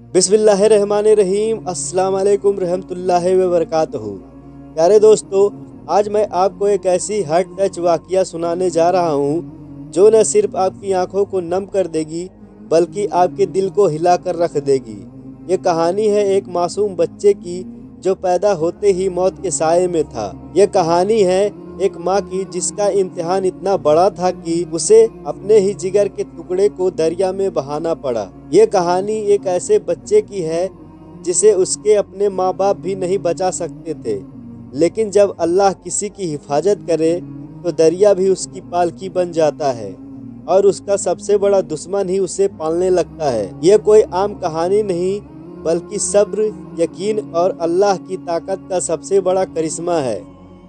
बिस्मिल्लाहिर्रहमानिर्रहीम। अस्सलाम वालेकुम रहमतुल्लाहि व बरकातहू। प्यारे दोस्तों, आज मैं आपको एक ऐसी हार्ट टच वाक़या सुनाने जा रहा हूँ जो न सिर्फ आपकी आंखों को नम कर देगी बल्कि आपके दिल को हिला कर रख देगी। ये कहानी है एक मासूम बच्चे की जो पैदा होते ही मौत के साए में था। ये कहानी है एक माँ की जिसका इम्तिहान इतना बड़ा था कि उसे अपने ही जिगर के टुकड़े को दरिया में बहाना पड़ा। ये कहानी एक ऐसे बच्चे की है जिसे उसके अपने माँ बाप भी नहीं बचा सकते थे, लेकिन जब अल्लाह किसी की हिफाजत करे तो दरिया भी उसकी पालकी बन जाता है और उसका सबसे बड़ा दुश्मन ही उसे पालने लगता है। ये कोई आम कहानी नहीं बल्कि सब्र, यकीन और अल्लाह की ताकत का सबसे बड़ा करिश्मा है।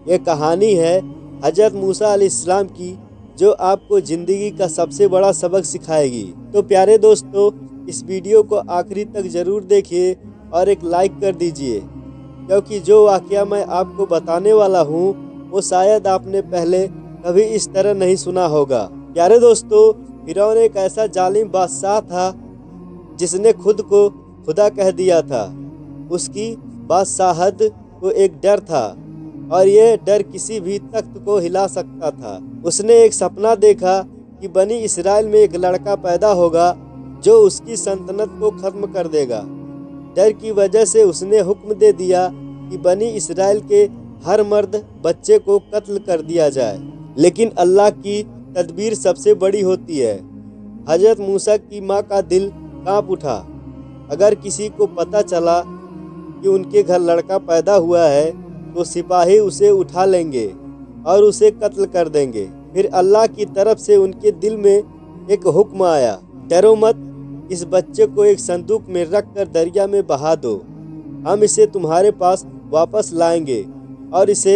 ये कहानी है हजरत मूसा अलैहिस्सलाम की, जो आपको ज़िंदगी का सबसे बड़ा सबक सिखाएगी। तो प्यारे दोस्तों, इस वीडियो को आखिरी तक ज़रूर देखिए और एक लाइक कर दीजिए, क्योंकि जो वाक़या मैं आपको बताने वाला हूँ वो शायद आपने पहले कभी इस तरह नहीं सुना होगा। प्यारे दोस्तों, फिरौन एक ऐसा जालिम बादशाह था जिसने खुद को खुदा कह दिया था। उसकी बादशाहत को एक डर था और ये डर किसी भी तख्त को हिला सकता था। उसने एक सपना देखा कि बनी इसराइल में एक लड़का पैदा होगा जो उसकी सल्तनत को ख़त्म कर देगा। डर की वजह से उसने हुक्म दे दिया कि बनी इसराइल के हर मर्द बच्चे को कत्ल कर दिया जाए। लेकिन अल्लाह की तदबीर सबसे बड़ी होती है। हजरत मूसा की माँ का दिल कांप उठा। अगर किसी को पता चला कि उनके घर लड़का पैदा हुआ है तो सिपाही उसे उठा लेंगे और उसे कत्ल कर देंगे। फिर अल्लाह की तरफ से उनके दिल में एक हुक्म आया, डरो मत, इस बच्चे को एक संदूक में रख कर दरिया में बहा दो। हम इसे तुम्हारे पास वापस लाएंगे और इसे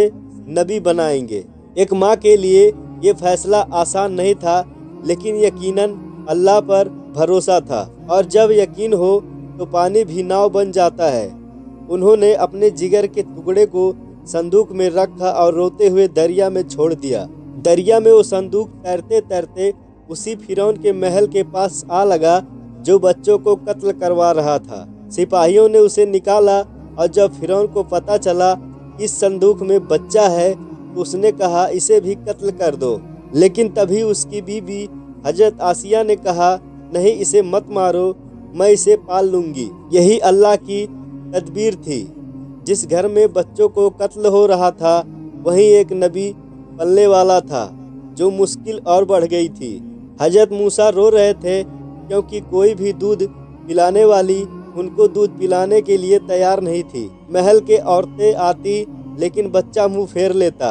नबी बनाएंगे। एक माँ के लिए ये फैसला आसान नहीं था, लेकिन यकीनन अल्लाह पर भरोसा था, और जब यकीन हो तो पानी भी नाव बन जाता है। उन्होंने अपने जिगर के टुकड़े को संदूक में रखा और रोते हुए दरिया में छोड़ दिया। दरिया में वो संदूक तैरते तैरते उसी फिरौन के महल के पास आ लगा जो बच्चों को कत्ल करवा रहा था। सिपाहियों ने उसे निकाला और जब फिरौन को पता चला इस संदूक में बच्चा है तो उसने कहा इसे भी कत्ल कर दो। लेकिन तभी उसकी बीवी हजरत आसिया ने कहा, नहीं, इसे मत मारो, मैं इसे पाल लूँगी। यही अल्लाह की तदबीर थी। जिस घर में बच्चों को कत्ल हो रहा था वहीं एक नबी पलने वाला था, जो मुश्किल और बढ़ गई थी। हजरत मूसा रो रहे थे क्योंकि कोई भी दूध पिलाने वाली उनको दूध पिलाने के लिए तैयार नहीं थी। महल के औरतें आती लेकिन बच्चा मुंह फेर लेता।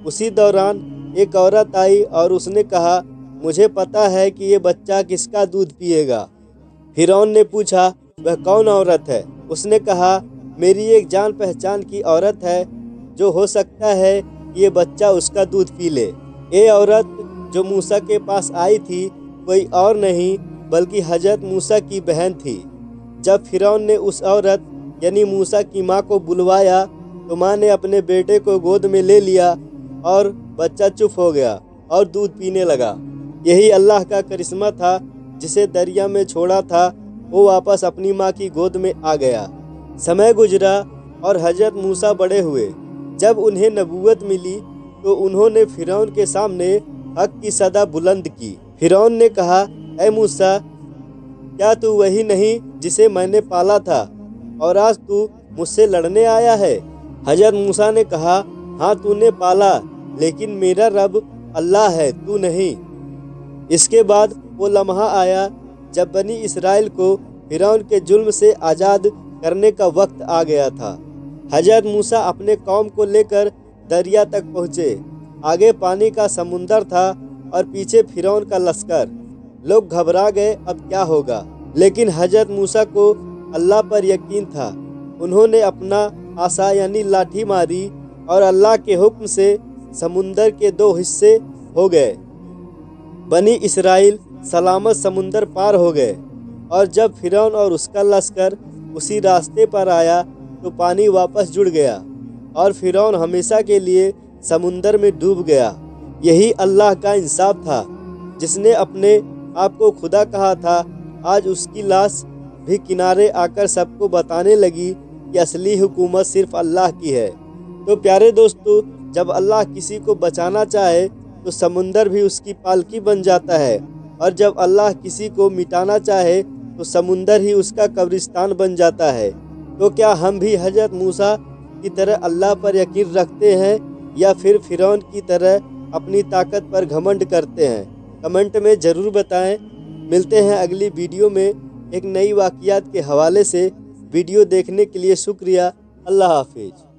उसी दौरान एक औरत आई और उसने कहा, मुझे पता है कि ये बच्चा किसका दूध पिएगा। फिरौन ने पूछा, वह कौन औरत है? उसने कहा, मेरी एक जान पहचान की औरत है, जो हो सकता है कि ये बच्चा उसका दूध पी ले। ये औरत जो मूसा के पास आई थी कोई और नहीं बल्कि हजरत मूसा की बहन थी। जब फिरौन ने उस औरत यानी मूसा की माँ को बुलवाया तो माँ ने अपने बेटे को गोद में ले लिया और बच्चा चुप हो गया और दूध पीने लगा। यही अल्लाह का करिश्मा था। जिसे दरिया में छोड़ा था वो वापस अपनी माँ की गोद में आ गया। समय गुजरा और हजरत मूसा बड़े हुए। जब उन्हें नबूवत मिली तो उन्होंने फिरौन के सामने हक की सदा बुलंद की। फिरौन ने कहा, ऐ मूसा, क्या तू वही नहीं जिसे मैंने पाला था और आज तू मुझसे लड़ने आया है? हजरत मूसा ने कहा, हाँ, तूने पाला, लेकिन मेरा रब अल्लाह है, तू नहीं। इसके बाद वो लम्हा आया जब बनी इसराइल को फिरौन के जुल्म से आज़ाद करने का वक्त आ गया था। हजरत मूसा अपने कौम को लेकर दरिया तक पहुँचे। आगे पानी का समुंदर था और पीछे फिरौन का लश्कर। लोग घबरा गए, अब क्या होगा? लेकिन हजरत मूसा को अल्लाह पर यकीन था। उन्होंने अपना आसा यानी लाठी मारी और अल्लाह के हुक्म से समुंदर के दो हिस्से हो गए। बनी इसराइल सलामत समुंदर पार हो गए और जब फिरौन और उसका लश्कर उसी रास्ते पर आया तो पानी वापस जुड़ गया और फिरौन हमेशा के लिए समुंदर में डूब गया। यही अल्लाह का इंसाफ था। जिसने अपने आप को खुदा कहा था, आज उसकी लाश भी किनारे आकर सबको बताने लगी कि असली हुकूमत सिर्फ अल्लाह की है। तो प्यारे दोस्तों, जब अल्लाह किसी को बचाना चाहे तो समुंदर भी उसकी पालकी बन जाता है, और जब अल्लाह किसी को मिटाना चाहे तो समुंदर ही उसका कब्रिस्तान बन जाता है। तो क्या हम भी हजरत मूसा की तरह अल्लाह पर यकीन रखते हैं, या फिर फिरौन की तरह अपनी ताकत पर घमंड करते हैं? कमेंट में ज़रूर बताएं। मिलते हैं अगली वीडियो में एक नई वाक़ियात के हवाले से। वीडियो देखने के लिए शुक्रिया। अल्लाह हाफिज़।